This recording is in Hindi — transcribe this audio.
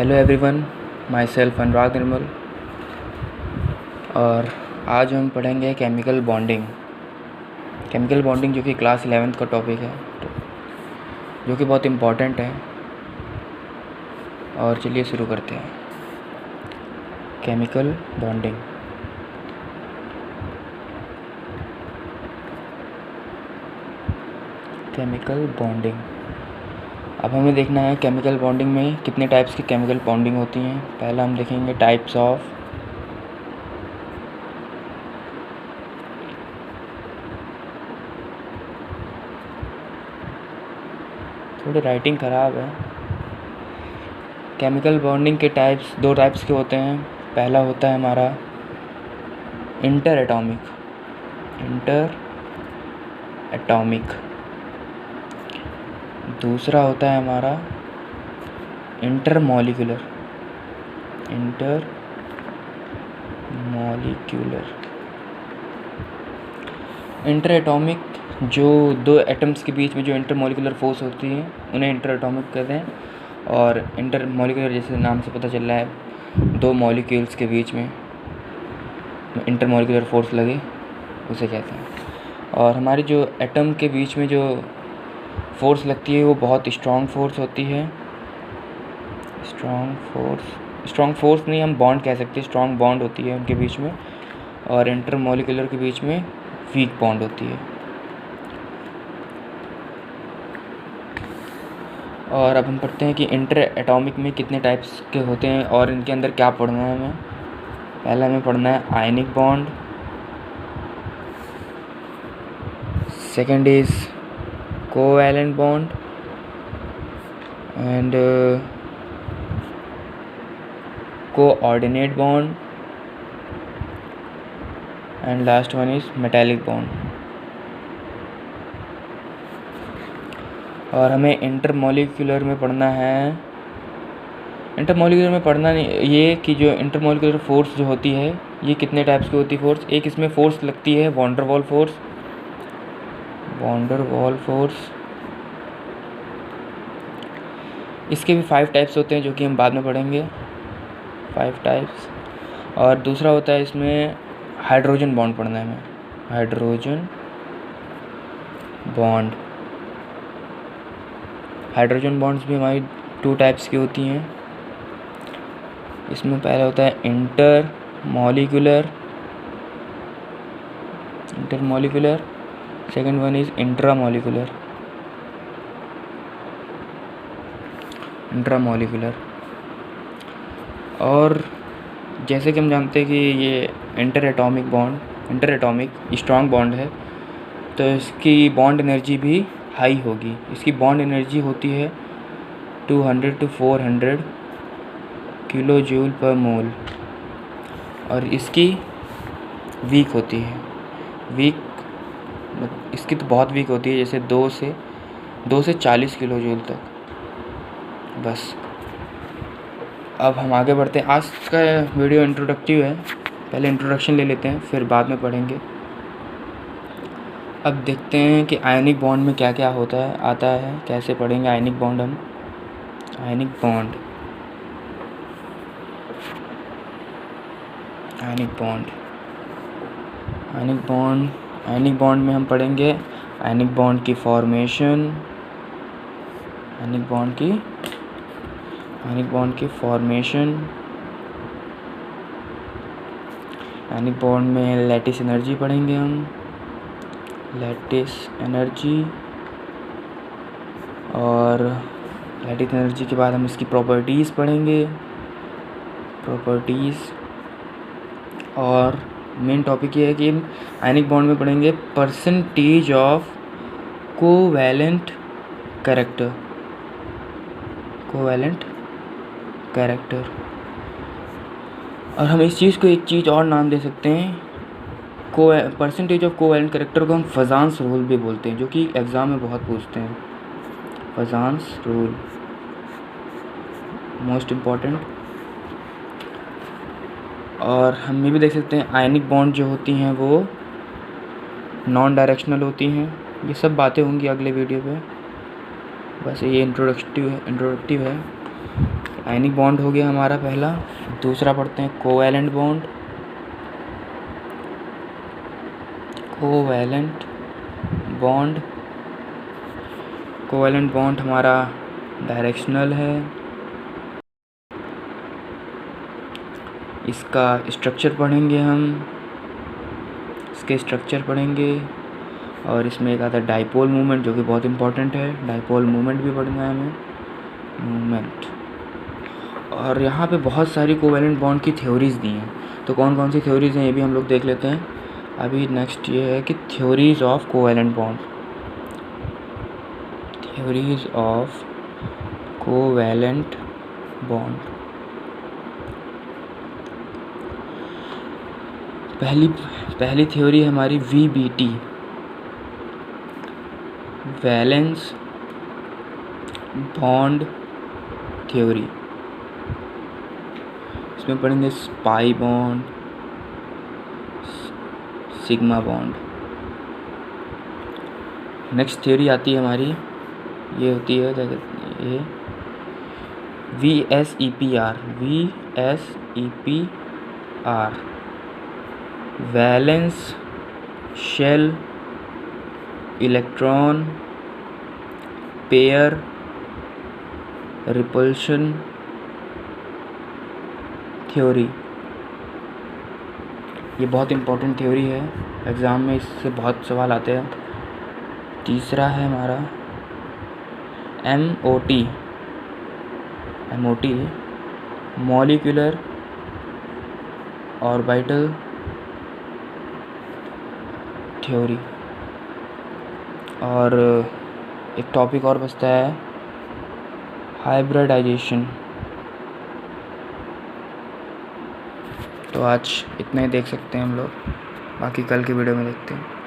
हेलो एवरीवन, माई सेल्फ अनुराग निर्मल। और आज हम पढ़ेंगे केमिकल बॉन्डिंग जो कि क्लास 11th का टॉपिक है, जो कि बहुत इम्पॉर्टेंट है। और चलिए शुरू करते हैं। Chemical bonding. अब हमें देखना है केमिकल बॉन्डिंग में कितने टाइप्स की केमिकल बॉन्डिंग होती हैं। पहला हम देखेंगे टाइप्स ऑफ थोड़ी राइटिंग ख़राब है। केमिकल बॉन्डिंग के टाइप्स दो टाइप्स के होते हैं। पहला होता है हमारा इंटर एटॉमिक। दूसरा होता है हमारा इंटरमॉलिक्यूलर। इंटर एटॉमिक जो दो एटम्स के बीच में जो इंटरमॉलिक्यूलर फोर्स होती है उन्हें इंटर एटॉमिक कहते हैं। और इंटरमॉलिक्यूलर जैसे नाम से पता चल रहा है, दो मॉलिक्यूल्स के बीच में इंटरमॉलिक्यूलर फोर्स लगे उसे कहते हैं। और हमारी जो एटम के बीच में जो फोर्स लगती है वो बहुत स्ट्रॉन्ग फोर्स होती है। स्ट्रॉन्ग फोर्स नहीं, हम बॉन्ड कह सकते हैं। स्ट्रॉन्ग बॉन्ड होती है उनके बीच में। और इंटरमॉलिक्यूलर के बीच में वीक बॉन्ड होती है। और अब हम पढ़ते हैं कि इंटर एटॉमिक में कितने टाइप्स के होते हैं और इनके अंदर क्या पढ़ना है हमें। पहला हमें पढ़ना है ionic bond, second is covalent bond, and coordinate bond, and last one is metallic bond. और हमें इंटरमॉलिक्यूलर में पढ़ना नहीं ये कि जो इंटरमॉलिक्यूलर फोर्स जो होती है ये कितने टाइप्स की होती है फोर्स। एक इसमें फोर्स लगती है वॉन डर वाल फोर्स। इसके भी 5 टाइप्स होते हैं जो कि हम बाद में पढ़ेंगे, 5 टाइप्स। और दूसरा होता है इसमें हाइड्रोजन बॉन्ड पढ़ना है हमें। हाइड्रोजन बॉन्ड्स भी हमारी 2 टाइप्स की होती हैं। इसमें पहला होता है intermolecular, second one is intramolecular. और जैसे कि हम जानते हैं कि ये इंटर एटॉमिक स्ट्रॉन्ग बॉन्ड है, तो इसकी बॉन्ड एनर्जी भी हाई होगी। इसकी बॉन्ड एनर्जी होती है 200 to 400 किलो जूल पर मोल। और इसकी वीक होती है, इसकी तो बहुत वीक होती है, जैसे 2 से 40 किलो जूल तक। बस अब हम आगे बढ़ते हैं। आज का वीडियो इंट्रोडक्टिव है, पहले इंट्रोडक्शन ले लेते हैं फिर बाद में पढ़ेंगे। अब देखते हैं कि आयनिक बॉन्ड में क्या क्या आता है, कैसे पढ़ेंगे आयनिक बॉन्ड हम। आयनिक बॉन्ड में हम पढ़ेंगे आयनिक बॉन्ड की फॉर्मेशन, आयनिक बॉन्ड में लैटिस एनर्जी पढ़ेंगे हम, और लैटिस एनर्जी के बाद हम इसकी प्रॉपर्टीज़ पढ़ेंगे। और मेन टॉपिक ये है कि हम आयनिक बॉन्ड में पढ़ेंगे परसेंटेज ऑफ कोवैलेंट कैरेक्टर। और हम इस चीज़ को एक चीज़ और नाम दे सकते हैं, परसेंटेज ऑफ कोवैलेंट कैरेक्टर को हम फजान्स रूल भी बोलते हैं, जो कि एग्ज़ाम में बहुत पूछते हैं। फजान्स रूल मोस्ट इम्पॉर्टेंट। और हम ये भी देख सकते हैं आयनिक बॉन्ड जो होती हैं वो नॉन डायरेक्शनल होती हैं। ये सब बातें होंगी अगले वीडियो पे। बस ये इंट्रोडक्टिव है। आयनिक बॉन्ड हो गया हमारा पहला। दूसरा पढ़ते हैं covalent bond. Covalent bond, covalent bond हमारा डायरेक्शनल है। इसका स्ट्रक्चर पढ़ेंगे हम, इसके स्ट्रक्चर पढ़ेंगे। और इसमें एक आता है डाइपोल मूवमेंट, जो कि बहुत इंपॉर्टेंट है। डाइपोल मूवमेंट भी पढ़ना है हमें, मूवमेंट। और यहाँ पे बहुत सारी कोवैलेंट बॉन्ड की थ्योरीज दी हैं, तो कौन कौन सी थ्योरीज हैं ये भी हम लोग देख लेते हैं। अभी नेक्स्ट ये है कि theories of covalent bond. Theories of covalent bond. पहली थ्योरी हमारी VBT, वैलेंस बॉन्ड थ्योरी। इसमें पढ़ेंगे pi bond, sigma bond. Next theory आती है हमारी, ये होती है ये VSEPR, valence shell electron pair repulsion theory. ये बहुत इम्पोर्टेंट थ्योरी है, एग्ज़ाम में इससे बहुत सवाल आते हैं। तीसरा है हमारा MOT, मॉलिक्यूलर ऑर्बिटल थ्योरी। और एक टॉपिक और बचता है हाइब्रिडाइजेशन। तो आज इतना ही देख सकते हैं हम लोग, बाकी कल की वीडियो में देखते हैं।